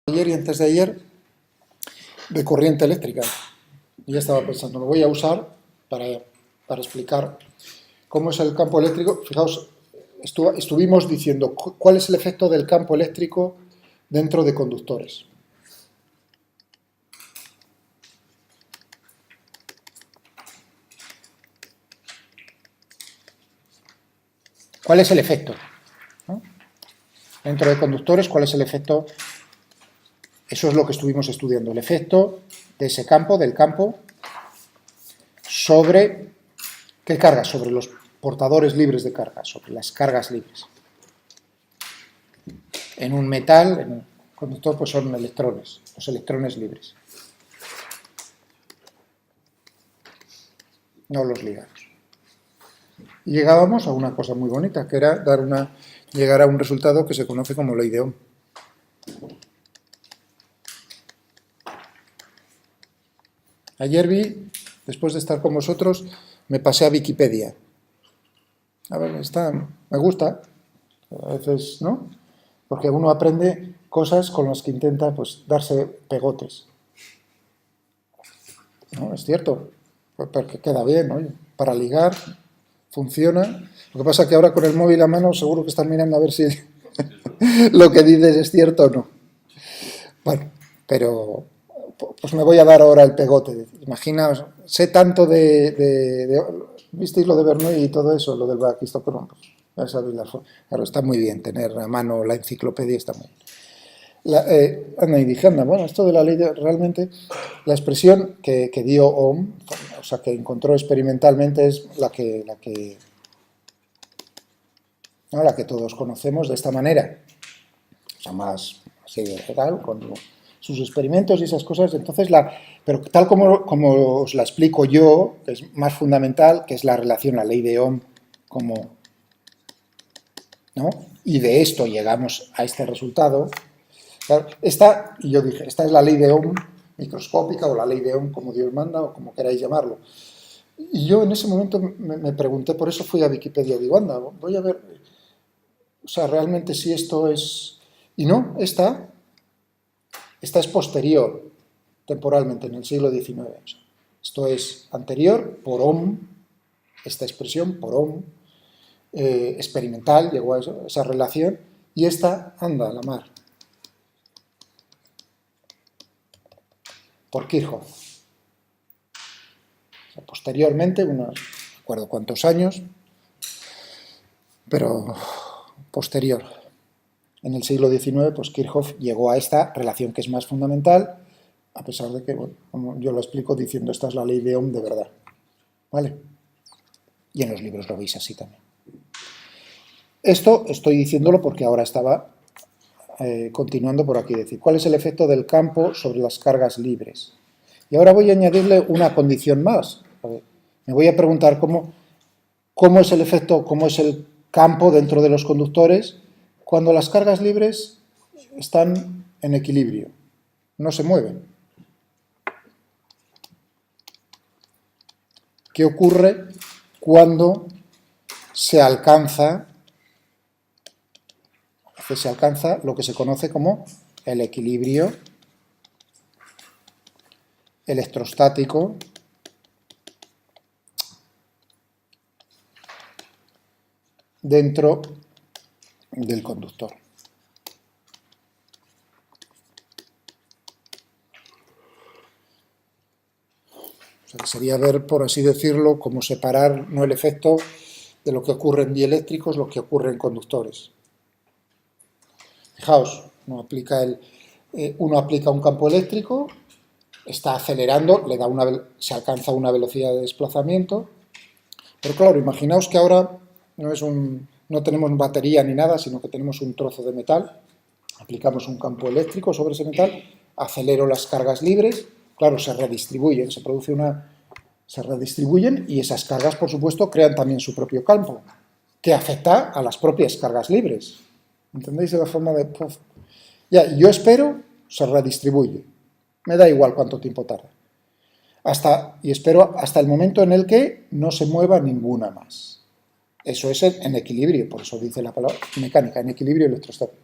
Ayer y antes de ayer de corriente eléctrica. Y ya estaba pensando, lo voy a usar para explicar cómo es el campo eléctrico. Fijaos, estuvimos diciendo cuál es el efecto del campo eléctrico dentro de conductores. ¿Cuál es el efecto? ¿No? Dentro de conductores, ¿cuál es el efecto? Eso es lo que estuvimos estudiando, el efecto de ese campo, del campo, sobre, ¿qué carga? Sobre los portadores libres de carga, sobre las cargas libres. En un metal, en un conductor, pues son electrones, los electrones libres. No los ligados. Y llegábamos a una cosa muy bonita, que era llegar a un resultado que se conoce como ley de Ohm. Ayer después de estar con vosotros, me pasé a Wikipedia. A ver, me gusta, a veces, ¿no? Porque uno aprende cosas con las que intenta, pues, darse pegotes. ¿No? Es cierto, porque queda bien, ¿no? Para ligar, funciona. Lo que pasa es que ahora con el móvil a mano seguro que están mirando a ver si lo que dices es cierto o no. Bueno, pero pues me voy a dar ahora el pegote. Imaginaos, sé tanto ¿visteis lo de Bernoulli y todo eso? Lo del Brachistochrón. Ya sabéis claro, está muy bien tener a mano la enciclopedia, está muy bien. Y dije, anda, bueno, esto de la ley, realmente, la expresión que dio Ohm, o sea, que encontró experimentalmente, es la que todos conocemos de esta manera. O sea, más así de general, con sus experimentos y esas cosas. Entonces, pero tal como os la explico yo, que es más fundamental, que es la relación, la ley de Ohm, ¿no? Y de esto llegamos a este resultado. Claro, y yo dije, esta es la ley de Ohm microscópica, o la ley de Ohm como Dios manda, o como queráis llamarlo. Y yo en ese momento me pregunté, por eso fui a Wikipedia, digo, anda, voy a ver, o sea, realmente si esto es... Y no, esta es posterior, temporalmente, en el siglo XIX. O sea, esto es anterior, por Ohm, esta expresión, por Ohm, experimental, llegó a esa relación, y esta anda a la mar. Por Kirchhoff. O sea, posteriormente, no recuerdo cuántos años, pero posterior. En el siglo XIX, pues Kirchhoff llegó a esta relación que es más fundamental, a pesar de que, bueno, como yo lo explico diciendo, esta es la ley de Ohm de verdad. ¿Vale? Y en los libros lo veis así también. Esto estoy diciéndolo porque ahora estaba continuando por aquí, decir, ¿cuál es el efecto del campo sobre las cargas libres? Y ahora voy a añadirle una condición más. Me voy a preguntar cómo es el efecto, cómo es el campo dentro de los conductores cuando las cargas libres están en equilibrio, no se mueven. ¿Qué ocurre cuando se alcanza lo que se conoce como el equilibrio electrostático dentro del conductor? O sea, sería ver, por así decirlo, cómo separar no el efecto de lo que ocurre en dieléctricos, lo que ocurre en conductores. Fijaos, uno aplica un campo eléctrico, está acelerando, se alcanza una velocidad de desplazamiento, pero claro, imaginaos que ahora no tenemos batería ni nada, sino que tenemos un trozo de metal, aplicamos un campo eléctrico sobre ese metal, acelero las cargas libres, claro, se redistribuyen, se redistribuyen y esas cargas, por supuesto, crean también su propio campo, que afecta a las propias cargas libres. ¿Entendéis de la forma de...? Ya, yo espero, se redistribuye. Me da igual cuánto tiempo tarda. Y espero hasta el momento en el que no se mueva ninguna más. Eso es en equilibrio, por eso dice la palabra mecánica, en equilibrio electrostático.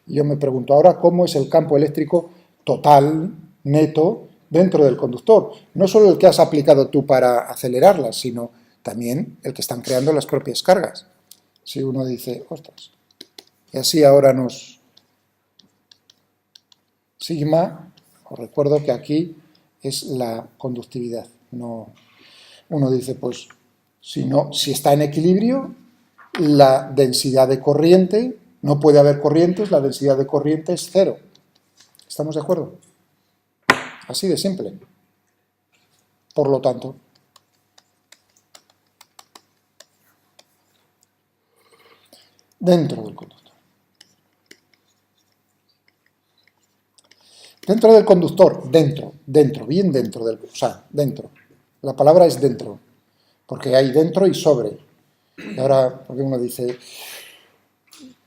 Y yo me pregunto ahora cómo es el campo eléctrico total, neto, dentro del conductor. No solo el que has aplicado tú para acelerarlas, sino también el que están creando las propias cargas. Si uno dice, ostras, y así ahora nos... Sigma, os recuerdo que aquí es la conductividad. No, uno dice, pues, si está en equilibrio, la densidad de corriente, no puede haber corrientes, la densidad de corriente es cero. ¿Estamos de acuerdo? Así de simple. Por lo tanto, dentro del conductor. Dentro del conductor, dentro, bien dentro del... O sea, dentro. La palabra es dentro, porque hay dentro y sobre. Y ahora, porque uno dice,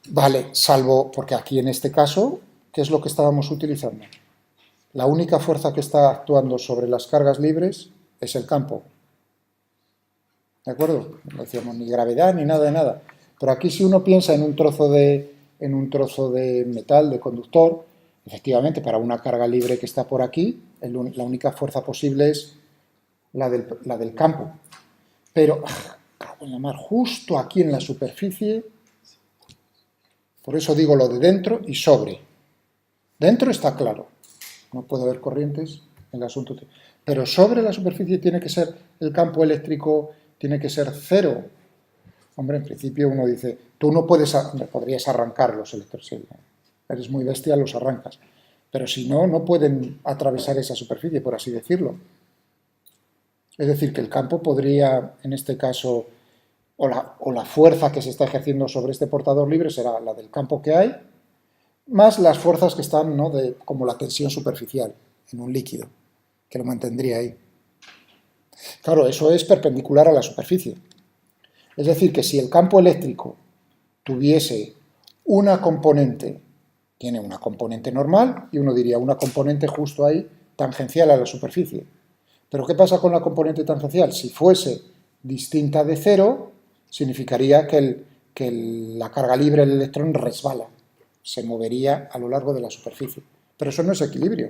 vale, salvo, porque aquí en este caso, ¿qué es lo que estábamos utilizando? La única fuerza que está actuando sobre las cargas libres es el campo. ¿De acuerdo? No decíamos ni gravedad ni nada de nada. Pero aquí si uno piensa en un trozo de metal, de conductor, efectivamente para una carga libre que está por aquí, la única fuerza posible es la del campo. Pero, cago en la mar, justo aquí en la superficie, por eso digo lo de dentro y sobre. Dentro está claro, no puede haber corrientes en el asunto. Pero sobre la superficie tiene que ser el campo eléctrico, tiene que ser cero. Hombre, en principio uno dice, tú no podrías arrancar los electrones, eres muy bestia, los arrancas. Pero si no, no pueden atravesar esa superficie, por así decirlo. Es decir, que el campo podría, en este caso, o la fuerza que se está ejerciendo sobre este portador libre será la del campo que hay, más las fuerzas que están, ¿no?, como la tensión superficial en un líquido, que lo mantendría ahí. Claro, eso es perpendicular a la superficie. Es decir, que si el campo eléctrico tuviese una componente, tiene una componente normal, y uno diría una componente justo ahí, tangencial a la superficie. Pero ¿qué pasa con la componente tangencial? Si fuese distinta de cero, significaría que la carga libre del electrón resbala, se movería a lo largo de la superficie. Pero eso no es equilibrio.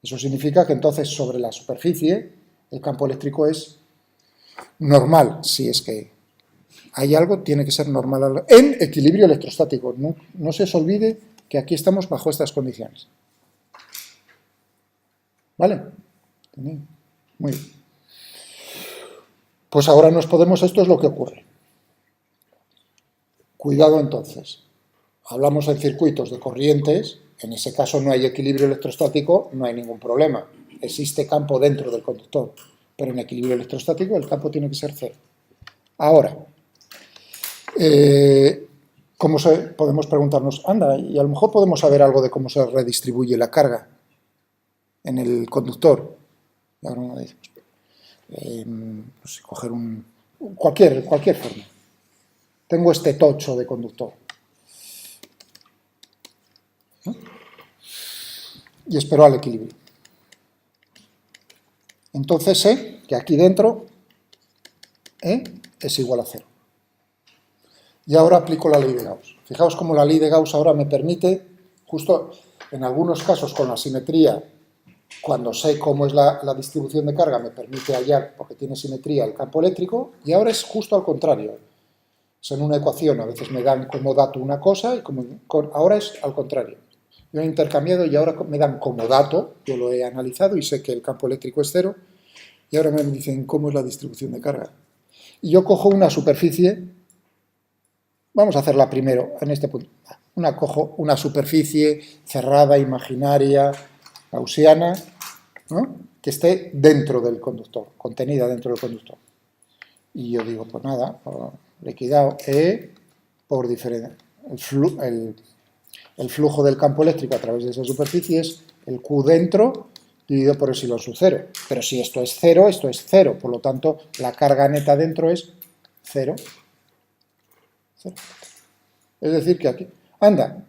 Eso significa que entonces sobre la superficie el campo eléctrico es normal, si es que hay algo, tiene que ser normal en equilibrio electrostático. No se os olvide que aquí estamos bajo estas condiciones. ¿Vale? Muy bien. Pues ahora esto es lo que ocurre. Cuidado entonces. Hablamos en circuitos de corrientes, en ese caso no hay equilibrio electrostático, no hay ningún problema. Existe campo dentro del conductor, pero en equilibrio electrostático el campo tiene que ser cero. Ahora, podemos preguntarnos, anda, y a lo mejor podemos saber algo de cómo se redistribuye la carga en el conductor. Y ahora uno dice, pues, coger cualquier forma. Tengo este tocho de conductor. ¿No? Y espero al equilibrio. Entonces sé que aquí dentro es igual a cero. Y ahora aplico la ley de Gauss. Fijaos cómo la ley de Gauss ahora me permite, justo en algunos casos con la simetría, cuando sé cómo es la distribución de carga, me permite hallar, porque tiene simetría, el campo eléctrico, y ahora es justo al contrario. Es en una ecuación, a veces me dan como dato una cosa, y ahora es al contrario. Yo he intercambiado y ahora me dan como dato, yo lo he analizado y sé que el campo eléctrico es cero, y ahora me dicen cómo es la distribución de carga. Y yo cojo una superficie, vamos a hacerla primero, en este punto. Cojo una superficie cerrada, imaginaria, gaussiana, ¿no?, que esté dentro del conductor, contenida dentro del conductor. Y yo digo, pues nada, liquidado E por diferencia. El flujo del campo eléctrico a través de esa superficie es el Q dentro dividido por epsilon sub 0. Pero si esto es 0, esto es 0. Por lo tanto, la carga neta dentro es 0. Es decir, que aquí, anda,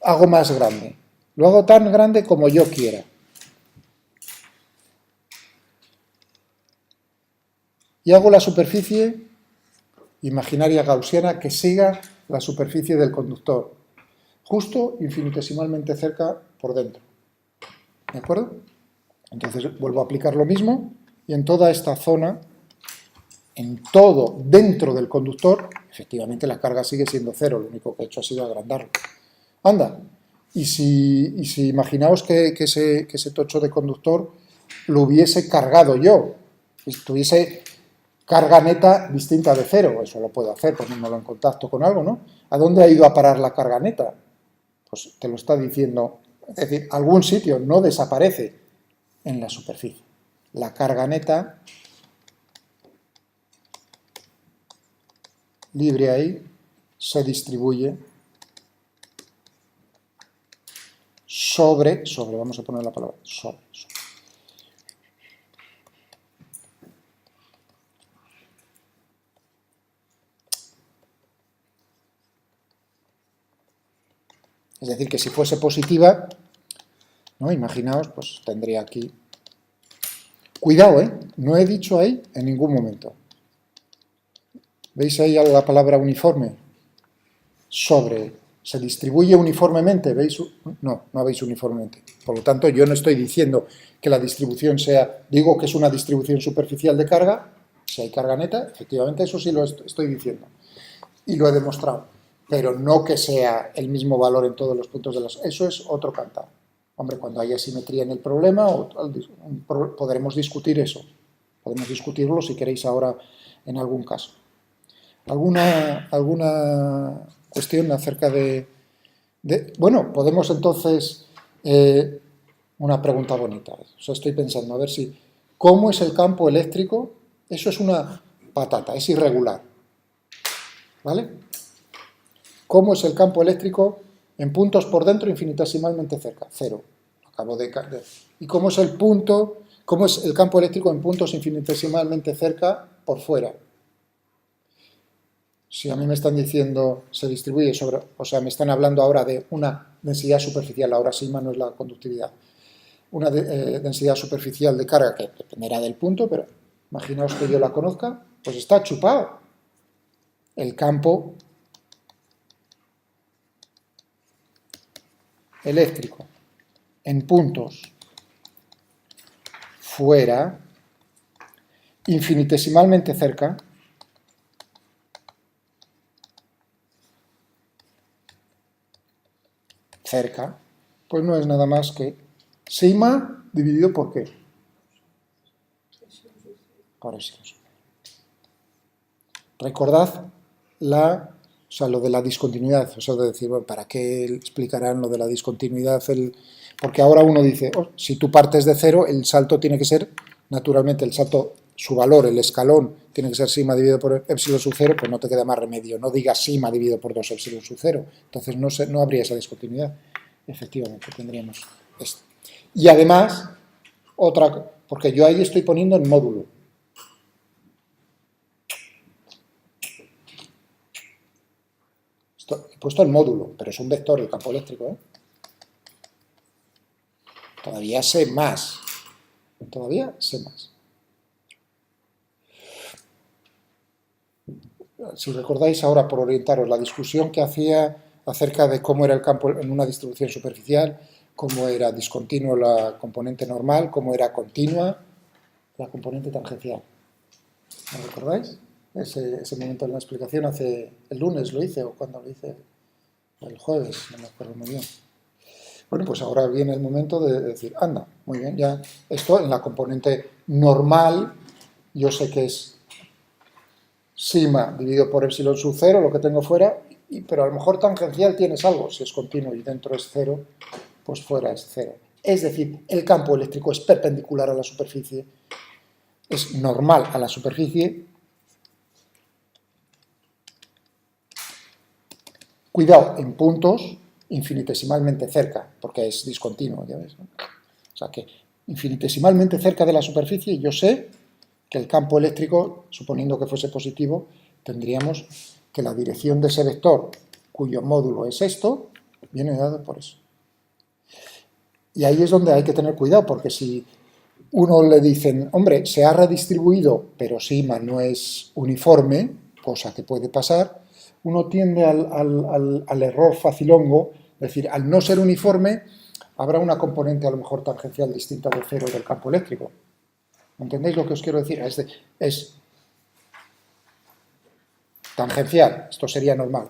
hago más grande. Lo hago tan grande como yo quiera. Y hago la superficie imaginaria gaussiana que siga la superficie del conductor. justo infinitesimalmente cerca por dentro. ¿De acuerdo? Entonces vuelvo a aplicar lo mismo y en toda esta zona, en todo dentro del conductor, efectivamente la carga sigue siendo cero, lo único que he hecho ha sido agrandarlo. Anda, y si imaginaos que ese tocho de conductor lo hubiese cargado yo, tuviese carga neta distinta de cero, eso lo puedo hacer poniéndolo en contacto con algo, ¿no? ¿A dónde ha ido a parar la carga neta? Pues te lo está diciendo, es decir, algún sitio no desaparece en la superficie. La carga neta libre ahí se distribuye sobre, vamos a poner la palabra sobre. Es decir, que si fuese positiva, ¿no? Imaginaos, pues tendría aquí... Cuidado, ¿eh? No he dicho ahí en ningún momento. ¿Veis ahí la palabra uniforme? Sobre. ¿Se distribuye uniformemente? ¿Veis? No, no veis uniformemente. Por lo tanto, yo no estoy diciendo que la distribución sea... Digo que es una distribución superficial de carga. Si hay carga neta, efectivamente, eso sí lo estoy diciendo. Y lo he demostrado. Pero no que sea el mismo valor en todos los puntos de las... Eso es otro cantar. Hombre, cuando haya asimetría en el problema, podremos discutir eso. Podemos discutirlo si queréis ahora en algún caso. ¿Alguna cuestión acerca de bueno, podemos entonces... una pregunta bonita. O sea, estoy pensando, a ver si... ¿Cómo es el campo eléctrico? Eso es una patata, es irregular. ¿Vale? ¿Cómo es el campo eléctrico en puntos por dentro infinitesimalmente cerca? Cero. Acabo de... ¿Y cómo es el punto? ¿Cómo es el campo eléctrico en puntos infinitesimalmente cerca por fuera? Si a mí me están diciendo, se distribuye sobre... O sea, me están hablando ahora de una densidad superficial, ahora sigma no es la conductividad. Una densidad superficial de carga que dependerá del punto, pero imaginaos que yo la conozca, pues está chupado. El campo eléctrico en puntos fuera, infinitesimalmente cerca, pues no es nada más que sigma dividido por ¿qué? Por epsilon. Recordad lo de la discontinuidad, o sea, de decir, bueno, ¿para qué explicarán lo de la discontinuidad? Porque ahora uno dice, oh, si tú partes de cero, el salto tiene que ser, naturalmente, el salto, su valor, el escalón, tiene que ser sigma dividido por epsilon sub 0, pues no te queda más remedio, no digas sigma dividido por 2 epsilon sub 0, entonces no habría esa discontinuidad. Efectivamente, tendríamos esto. Y además, porque yo ahí estoy poniendo en módulo. He puesto el módulo, pero es un vector el campo eléctrico, ¿eh? Todavía sé más. Si recordáis ahora, por orientaros, la discusión que hacía acerca de cómo era el campo en una distribución superficial, cómo era discontinuo la componente normal, cómo era continua la componente tangencial. ¿Lo recordáis? Ese momento en la explicación el lunes lo hice, o cuando lo hice, el jueves, no me acuerdo muy bien. Bueno, pues ahora viene el momento de decir, anda, muy bien, ya esto en la componente normal, yo sé que es sigma dividido por epsilon sub 0, lo que tengo fuera, pero a lo mejor tangencial tienes algo, si es continuo y dentro es 0, pues fuera es 0. Es decir, el campo eléctrico es perpendicular a la superficie, es normal a la superficie. Cuidado, en puntos infinitesimalmente cerca, porque es discontinuo, ya ves, ¿no? O sea que infinitesimalmente cerca de la superficie yo sé que el campo eléctrico, suponiendo que fuese positivo, tendríamos que la dirección de ese vector, cuyo módulo es esto, viene dado por eso. Y ahí es donde hay que tener cuidado, porque si uno le dicen, hombre, se ha redistribuido, pero sigma no es uniforme, cosa que puede pasar, uno tiende al error facilongo Es decir, al no ser uniforme, habrá una componente a lo mejor tangencial distinta de cero del campo eléctrico. ¿Entendéis lo que os quiero decir? Es tangencial, esto sería normal.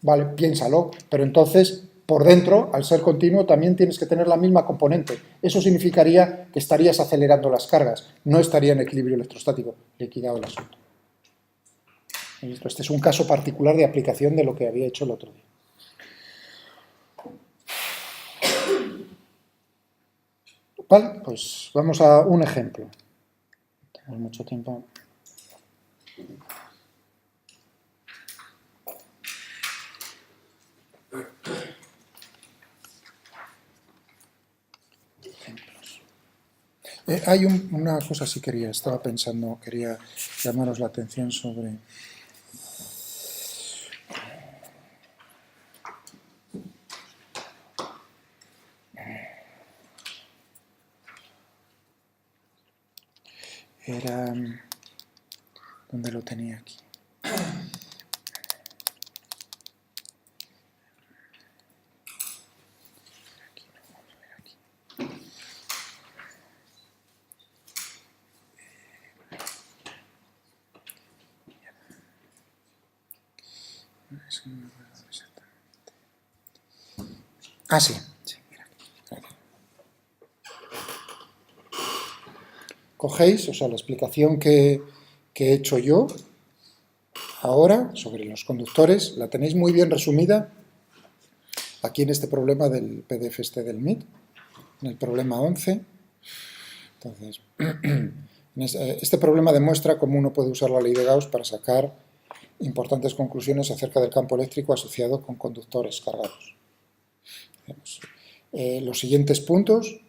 Vale, piénsalo, pero entonces, por dentro, al ser continuo, también tienes que tener la misma componente. Eso significaría que estarías acelerando las cargas, no estaría en equilibrio electrostático, liquidado el asunto. Este es un caso particular de aplicación de lo que había hecho el otro día. Vale, pues vamos a un ejemplo. Tenemos mucho tiempo. Ejemplos. Hay una cosa sí estaba pensando, quería llamaros la atención sobre... Era... ¿Dónde lo tenía aquí? Ah, sí. Mira aquí. Cogéis, o sea, la explicación que he hecho yo ahora sobre los conductores, la tenéis muy bien resumida aquí en este problema del PDF del MIT, en el problema 11. Entonces, este problema demuestra cómo uno puede usar la ley de Gauss para sacar importantes conclusiones acerca del campo eléctrico asociado con conductores cargados. Los siguientes puntos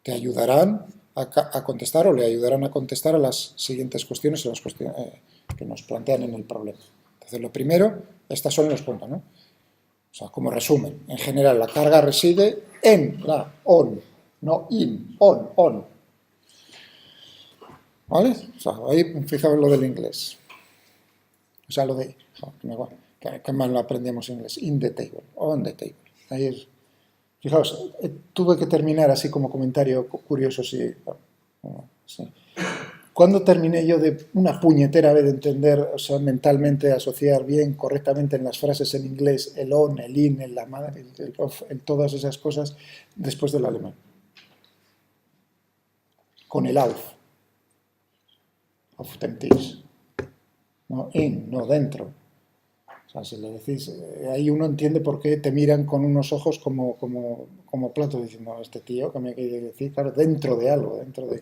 te ayudarán a contestar o le ayudarán a contestar a las siguientes cuestiones, que nos plantean en el problema. Entonces, lo primero, estos son los puntos, ¿no? O sea, como resumen, en general la carga reside en la on, no in, on. ¿Vale? O sea, ahí fijaos lo del inglés. O sea, lo de... que mal lo aprendíamos en inglés. In the table, on the table. Ahí es... Fijaos, tuve que terminar así como comentario curioso, sí. ¿Cuándo terminé yo de una puñetera vez de entender, o sea, mentalmente asociar bien, correctamente en las frases en inglés, el on, el in, el la madre, el off, todas esas cosas, después del alemán? Con el auf. Auf dem Tisch. No in, no dentro. O sea, si le decís, ahí uno entiende por qué te miran con unos ojos como plato, diciendo, este tío que me quiere decir, claro, dentro de algo, dentro de...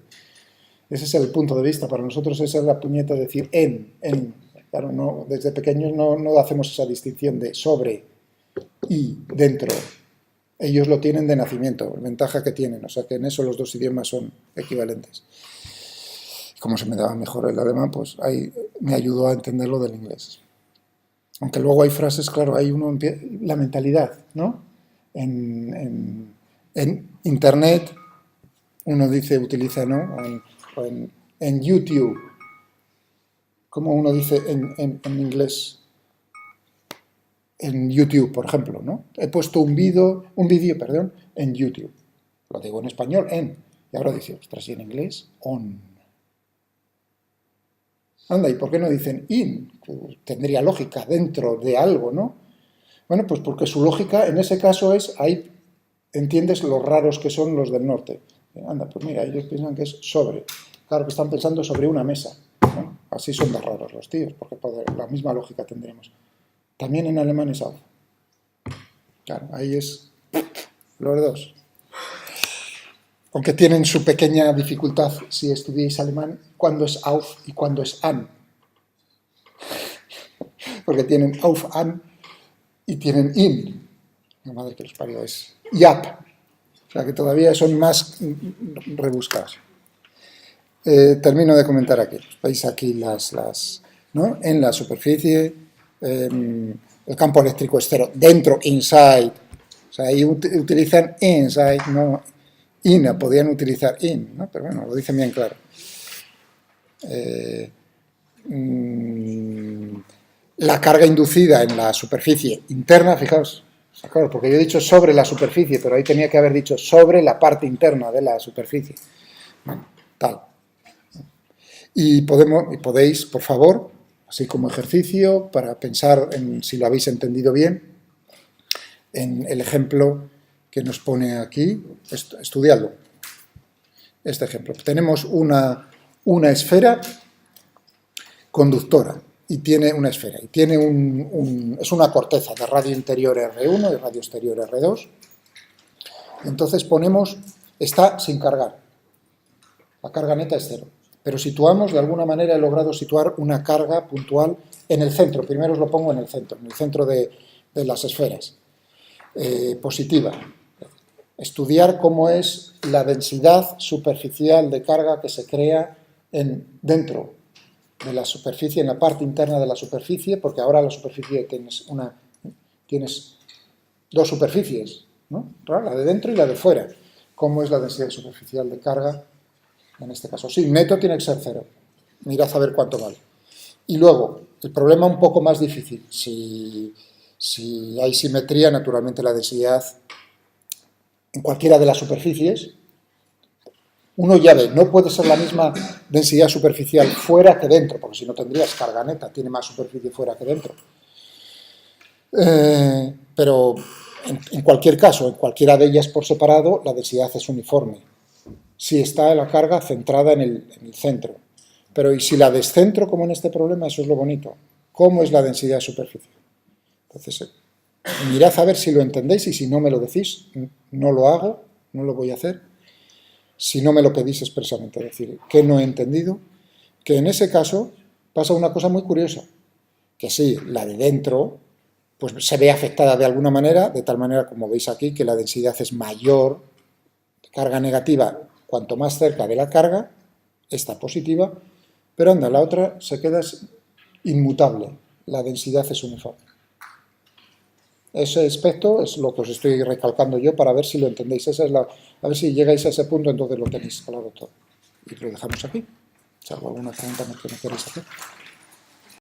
Ese es el punto de vista. Para nosotros esa es la puñeta de decir en. Claro, no, desde pequeños no hacemos esa distinción de sobre y dentro. Ellos lo tienen de nacimiento, ventaja que tienen, o sea que en eso los dos idiomas son equivalentes. Como se me daba mejor el alemán, pues ahí me ayudó a entender lo del inglés. Aunque luego hay frases, claro, hay uno la mentalidad, ¿no? En Internet uno dice, utiliza, ¿no? En YouTube, como uno dice en inglés, en YouTube, por ejemplo, ¿no? He puesto un vídeo, en YouTube. Lo digo en español, y ahora dice, ostras, ¿y en inglés? On. Anda, ¿y por qué no dicen in? Pues tendría lógica, dentro de algo, ¿no? Bueno, pues porque su lógica en ese caso es, ahí entiendes los raros que son los del norte. Anda, pues mira, ellos piensan que es sobre. Claro que están pensando sobre una mesa. ¿No? Así son de raros los tíos, porque la misma lógica tendríamos. También en alemán es auf. Claro, ahí es los dos. Aunque tienen su pequeña dificultad si estudiáis alemán, cuando es auf y cuando es an. Porque tienen auf, an y tienen in. La madre que los parió es yap. O sea que todavía son más rebuscados. Termino de comentar aquí. Veis aquí ¿no? En la superficie el campo eléctrico es cero. Dentro, inside. O sea, ahí utilizan inside, no in. Podían utilizar in, ¿no? Pero bueno, lo dicen bien claro. La carga inducida en la superficie interna, fijaos, Claro, porque yo he dicho sobre la superficie, pero ahí tenía que haber dicho sobre la parte interna de la superficie. Bueno, tal. Y podéis, por favor, así como ejercicio, para pensar en si lo habéis entendido bien, en el ejemplo que nos pone aquí, estudiadlo. Este ejemplo. Tenemos una esfera conductora y tiene una esfera y tiene es una corteza de radio interior R1 y radio exterior R2. Entonces ponemos, está sin cargar, la carga neta es cero, pero situamos, de alguna manera he logrado situar una carga puntual en el centro. Primero os lo pongo en el centro de las esferas, positiva. Estudiar cómo es la densidad superficial de carga que se crea dentro de la superficie, en la parte interna de la superficie, porque ahora la superficie tienes dos superficies, ¿no? La de dentro y la de fuera. ¿Cómo es la densidad superficial de carga? En este caso, sí, neto tiene que ser cero. Mirad a ver cuánto vale. Y luego, el problema un poco más difícil. Si hay simetría, naturalmente la densidad en cualquiera de las superficies, uno ya ve, no puede ser la misma densidad superficial fuera que dentro, porque si no tendrías carga neta, tiene más superficie fuera que dentro. Pero en cualquier caso, en cualquiera de ellas por separado, la densidad es uniforme. Si está la carga centrada en el centro. Pero ¿y si la descentro, como en este problema? Eso es lo bonito. ¿Cómo es la densidad superficial? Entonces, mirad a ver si lo entendéis y si no me lo decís, no lo hago, no lo voy a hacer. Si no me lo pedís expresamente, es decir, que no he entendido, que en ese caso pasa una cosa muy curiosa, que sí, la de dentro pues se ve afectada de alguna manera, de tal manera como veis aquí que la densidad es mayor, carga negativa cuanto más cerca de la carga, esta positiva, pero anda, la otra se queda inmutable, la densidad es uniforme. Ese aspecto es lo que os estoy recalcando yo para ver si lo entendéis. A ver si llegáis a ese punto, entonces lo tenéis claro todo. Y lo dejamos aquí. Salvo alguna pregunta que me queréis hacer.